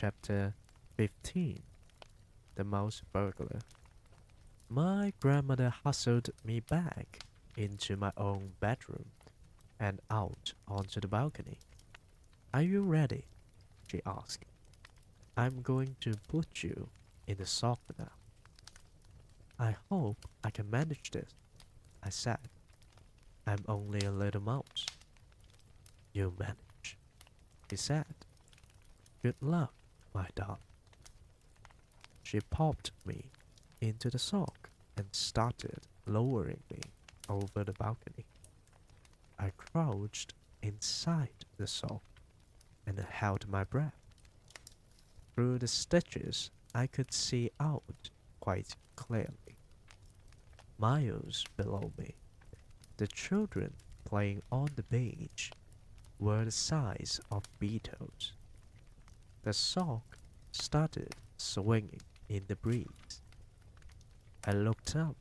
Chapter 15. The Mouse-Burglar. My grandmother hustled me back into my own bedroom and out onto the balcony. "Are you ready?" she asked. "I'm going to put you in the sock now." "I hope I can manage this," I said. "I'm only a little mouse." "You'll manage," she said. "Good luck, my darling." She popped me into the sock and started lowering me over the balcony. I crouched inside the sock and held my breath. Through the stitches, I could see out quite clearly. Miles below me, the children playing on the beach were the size of beetles. The sock started swinging in the breeze. I looked up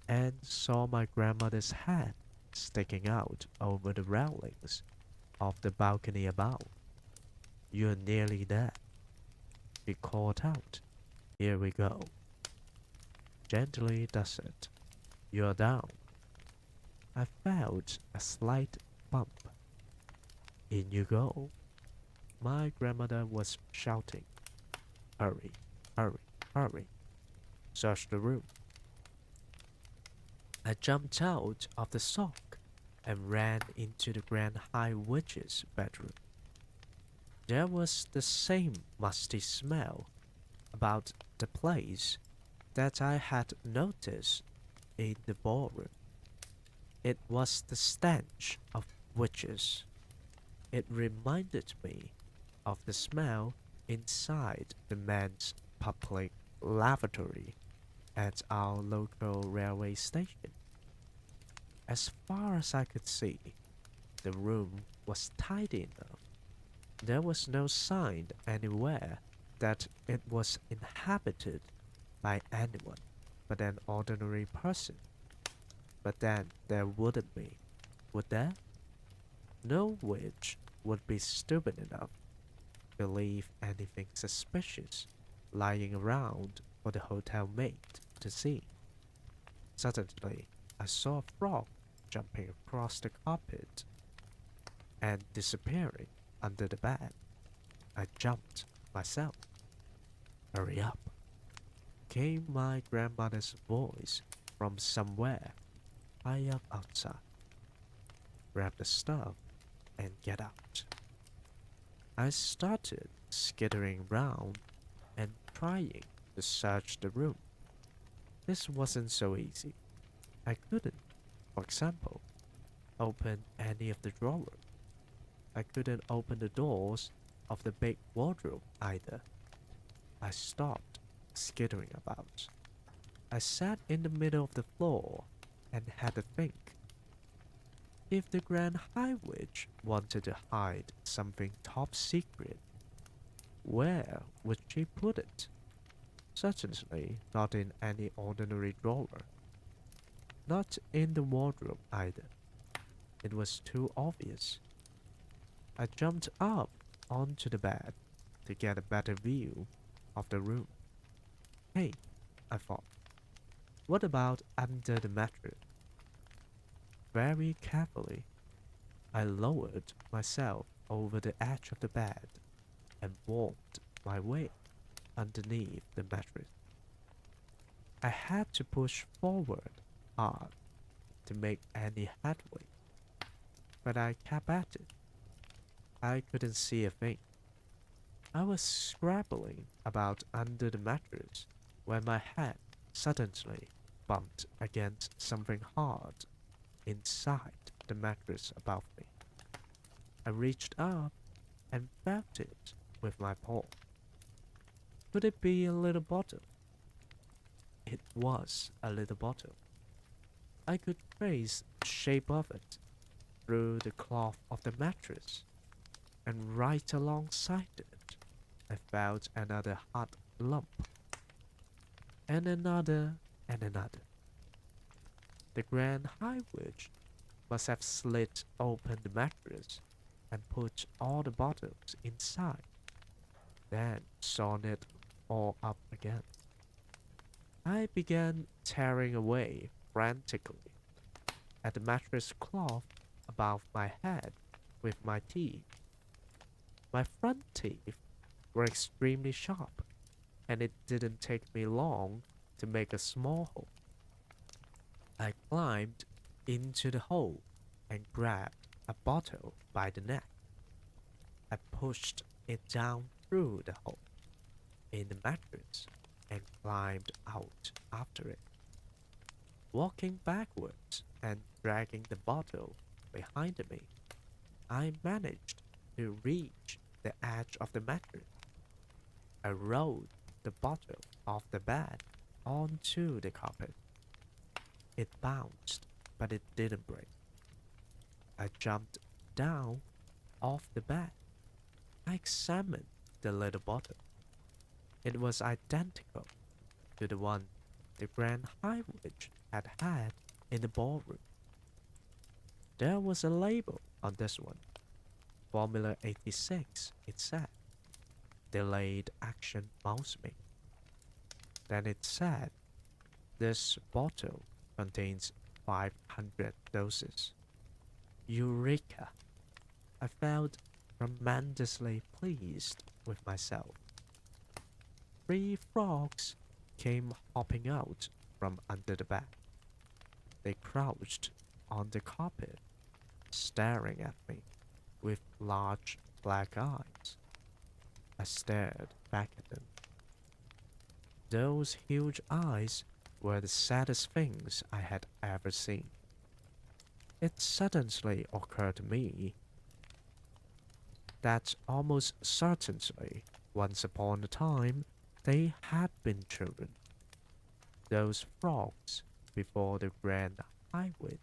and saw my grandmother's head sticking out over the railings of the balcony above. "You're nearly there," she called out. "Here we go." Gently does it. "You're down." I felt a slight bump. "In you go." My grandmother was shouting, "Hurry, hurry, hurry. Search the room." I jumped out of the sock and ran into the Grand High Witch's bedroom. There was the same musty smell about the place that I had noticed in the ballroom. It was the stench of witches. It reminded me of the smell inside the men's public lavatory at our local railway station. As far as I could see, the room was tidy enough. There was no sign anywhere that it was inhabited by anyone but an ordinary person. But then there wouldn't be, would there? No witch would be stupid enough to leave anything suspicious lying around for the hotel maid to see. Suddenly, I saw a frog jumping across the carpet and disappearing under the bed. I jumped myself. "Hurry up," came my grandmother's voice from somewhere high up outside. "Grab the stuff and get out." I started skittering round and trying to search the room. This wasn't so easy. I couldn't, for example, open any of the drawers. I couldn't open the doors of the big wardrobe either. I stopped skittering about. I sat in the middle of the floor and had to think. If the Grand High Witch wanted to hide something top secret, where would she put it? Certainly not in any ordinary drawer. Not in the wardrobe either. It was too obvious. I jumped up onto the bed to get a better view of the room. Hey, I thought, what about under the mattress? Very carefully, I lowered myself over the edge of the bed and wormed my way underneath the mattress. I had to push forward hard to make any headway, but I kept at it. I couldn't see a thing. I was scrabbling about under the mattress when my head suddenly bumped against something hard inside the mattress above me. I reached up and felt it with my paw. Could it be a little bottle? It was a little bottle. I could trace the shape of it through the cloth of the mattress, and right alongside it, I felt another hot lump, and another and another. The Grand High Witch must have slit open the mattress and put all the bottles inside. then sewn it all up again. I began tearing away frantically at the mattress cloth above my head with my teeth. My front teeth were extremely sharp, and it didn't take me long to make a small hole. I climbed into the hole and grabbed a bottle by the neck. I pushed it down through the hole in the mattress and climbed out after it, walking backwards and dragging the bottle behind me. I managed to reach the edge of the mattress. I rolled the bottle off the bed onto the carpet. It bounced, but it didn't break. I jumped down off the bed. I examined the little bottle. It was identical to the one the Grand High Witch had had in the ballroom. There was a label on this one. Formula 86, it said. Delayed action mouse mate. Then it said, this bottle contains 500 doses. Eureka! I felt tremendously pleased with myself. 3 frogs came hopping out from under the bed. They crouched on the carpet, staring at me with large black eyes. I stared back at them. Those huge eyes were the saddest things I had ever seen. It suddenly occurred to me that almost certainly, once upon a time, they had been children. Those frogs before the Grand High Witch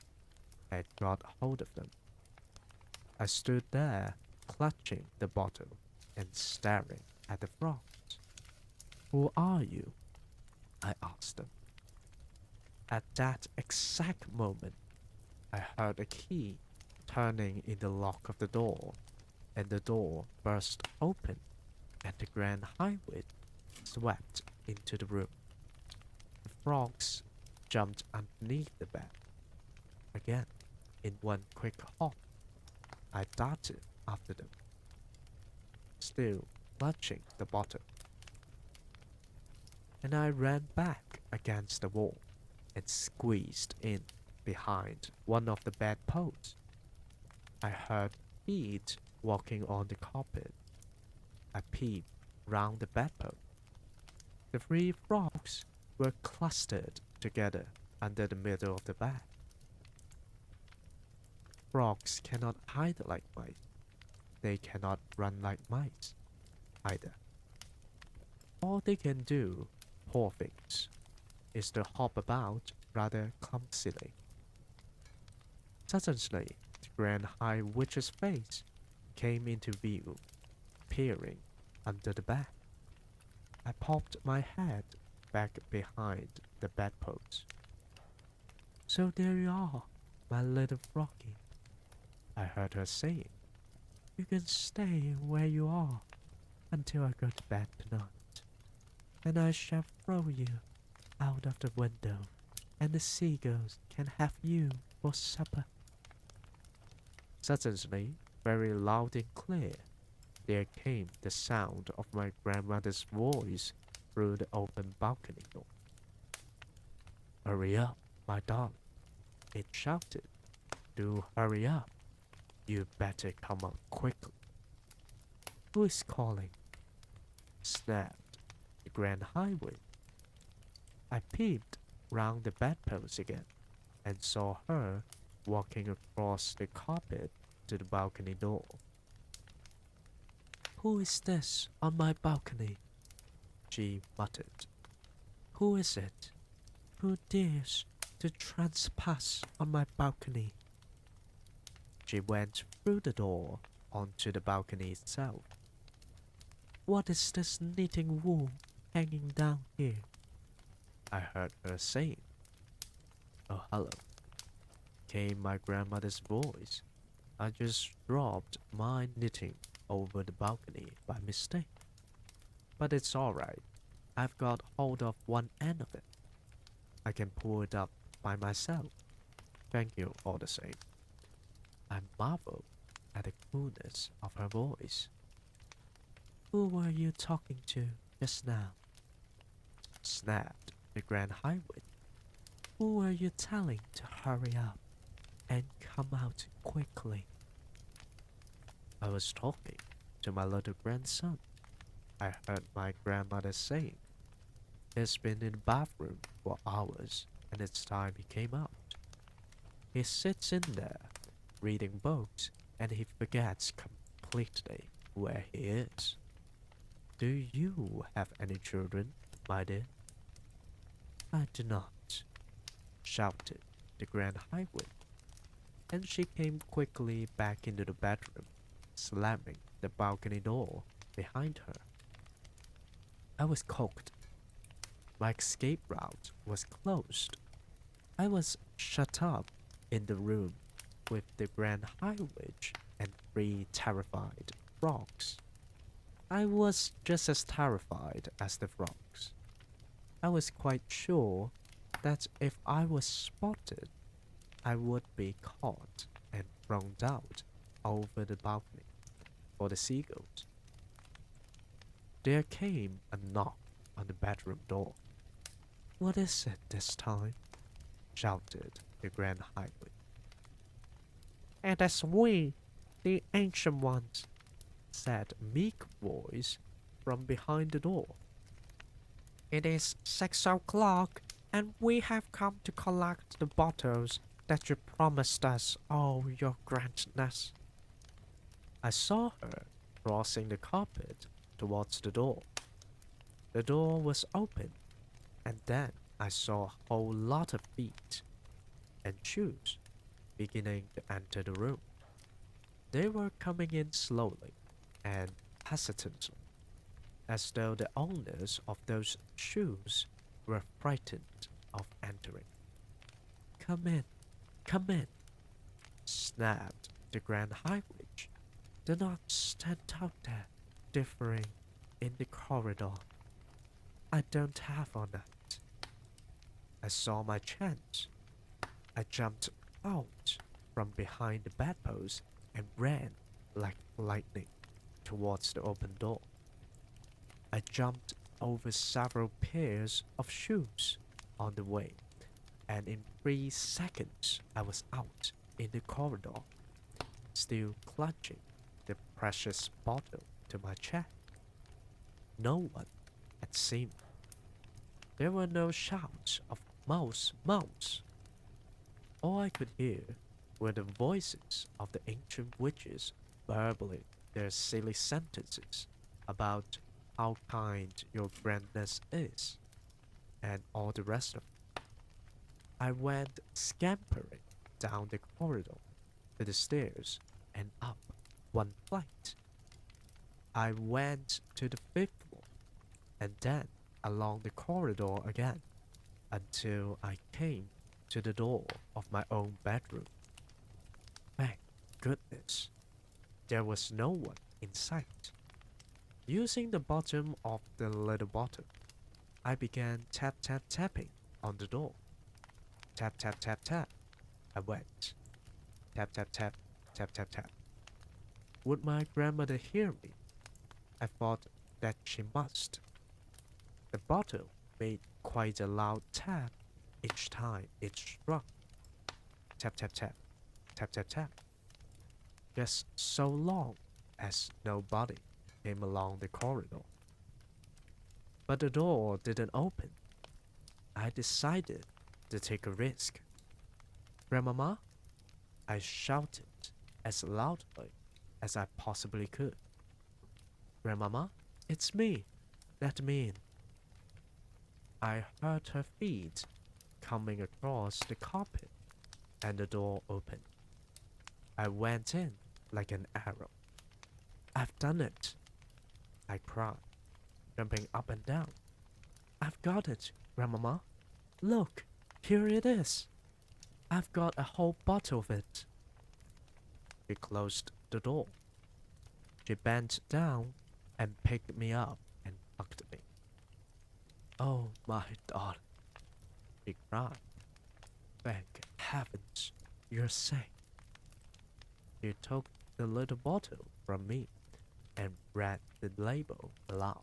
had got hold of them. I stood there, clutching the bottle and staring at the frogs. Who are you? I asked them. At that exact moment, I heard a key turning in the lock of the door, and the door burst open, and the Grand High Witch swept into the room. The frogs jumped underneath the bed. Again, in one quick hop, I darted after them, still clutching the bottle. And I ran back against the wall and squeezed in behind one of the bedposts. I heard feet walking on the carpet. I peeped round the bedpost. The 3 frogs were clustered together under the middle of the bed. Frogs cannot hide like mice. They cannot run like mice, either. All they can do, poor things, is to hop about rather clumsily. Suddenly, the Grand High Witch's face came into view, peering under the bed. I popped my head back behind the bedpost. So there you are, my little froggy, I heard her saying. You can stay where you are until I go to bed tonight, and I shall throw you out of the window, and the seagulls can have you for supper. Suddenly, very loud and clear, there came the sound of my grandmother's voice through the open balcony door. Hurry up, my darling, it shouted. Do hurry up. You better come up quickly. Who is calling? Snapped the Grand High Witch. I peeped round the bedpost again and saw her walking across the carpet to the balcony door. Who is this on my balcony? She muttered. Who is it? Who dares to trespass on my balcony? She went through the door onto the balcony itself. What is this knitting wool hanging down here? I heard her saying. Oh, hello, came my grandmother's voice. I just dropped my knitting over the balcony by mistake. But it's alright. I've got hold of one end of it. I can pull it up by myself. Thank you all the same. I marveled at the coolness of her voice. Who were you talking to just now? Snapped the Grand High Witch. Who were you telling to hurry up and come out quickly? I was talking to my little grandson. I heard my grandmother saying, he's been in the bathroom for hours and it's time he came out. He sits in there, reading books, and he forgets completely where he is. Do you have any children, my dear? I do not, shouted the Grand High Witch, and she came quickly back into the bedroom, slamming the balcony door behind her. I was cooked. My escape route was closed. I was shut up in the room with the Grand High Witch and 3 terrified frogs. I was just as terrified as the frogs. I was quite sure that if I was spotted, I would be caught and thrown out over the balcony for the seagulls. There came a knock on the bedroom door. What is it this time? Shouted the Grand High Witch. And as we, the ancient ones, said a meek voice from behind the door. It is 6 o'clock, and we have come to collect the bottles that you promised us, oh, your grandness. I saw her crossing the carpet towards the door. The door was open, and then I saw a whole lot of feet and shoes beginning to enter the room. They were coming in slowly and hesitantly, as though the owners of those shoes were frightened of entering. Come in, snapped the Grand High Witch. Do not stand out there, differing in the corridor. I don't have on that. I saw my chance. I jumped out from behind the bedpost and ran like lightning towards the open door. I jumped over several pairs of shoes on the way, and in 3 seconds I was out in the corridor, still clutching the precious bottle to my chest. No one had seen me. There were no shouts of mouse, mouse. All I could hear were the voices of the ancient witches burbling their silly sentences about how kind your grandness is, and all the rest of it. I went scampering down the corridor to the stairs and up 1 flight. I went to the 5th floor and then along the corridor again until I came to the door of my own bedroom. Thank goodness, there was no one in sight. Using the bottom of the little bottle, I began tapping on the door. Tap, tap, tap, tap. I went. Tap, tap, tap, tap, tap, tap. Would my grandmother hear me? I thought that she must. The bottle made quite a loud tap each time it struck. Tap, tap, tap, tap, tap, tap. Just so long as nobody came along the corridor. But the door didn't open. I decided to take a risk. Grandmama? I shouted as loudly as I possibly could. Grandmama, it's me. Let me in. I heard her feet coming across the carpet and the door opened. I went in like an arrow. I've done it, I cried, jumping up and down. I've got it, Grandmama. Look, here it is. I've got a whole bottle of it. She closed the door. She bent down and picked me up and tucked Oh, my darling, she cried. Thank heavens you're safe. She took the little bottle from me and read the label aloud.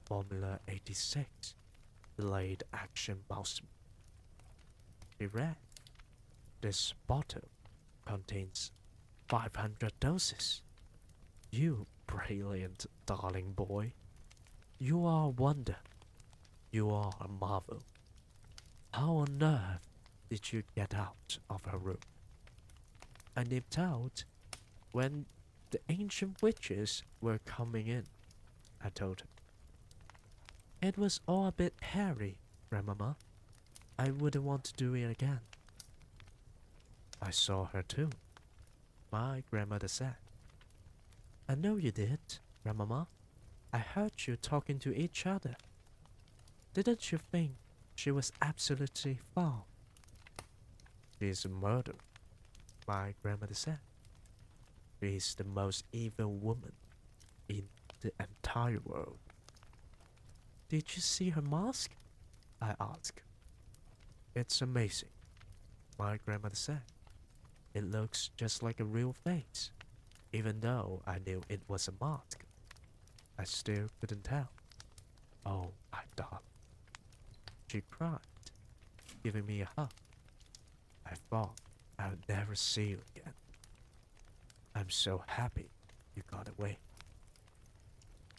Formula 86, delayed action mouse. She read, this bottle contains 500 doses. You brilliant darling boy. You are a wonder. You are a marvel. How on earth did you get out of her room? I nipped out when the ancient witches were coming in, I told her. It was all a bit hairy, Grandmama. I wouldn't want to do it again. I saw her too, my grandmother said. I know you did, Grandmama. I heard you talking to each other. Didn't you think she was absolutely foul? She's a murderer, my grandmother said. She's the most evil woman in the entire world. Did you see her mask? I asked. It's amazing, my grandmother said. It looks just like a real face, even though I knew it was a mask. I still couldn't tell. Oh, my darling. She cried, giving me a hug. I thought I would never see you again. I'm so happy you got away.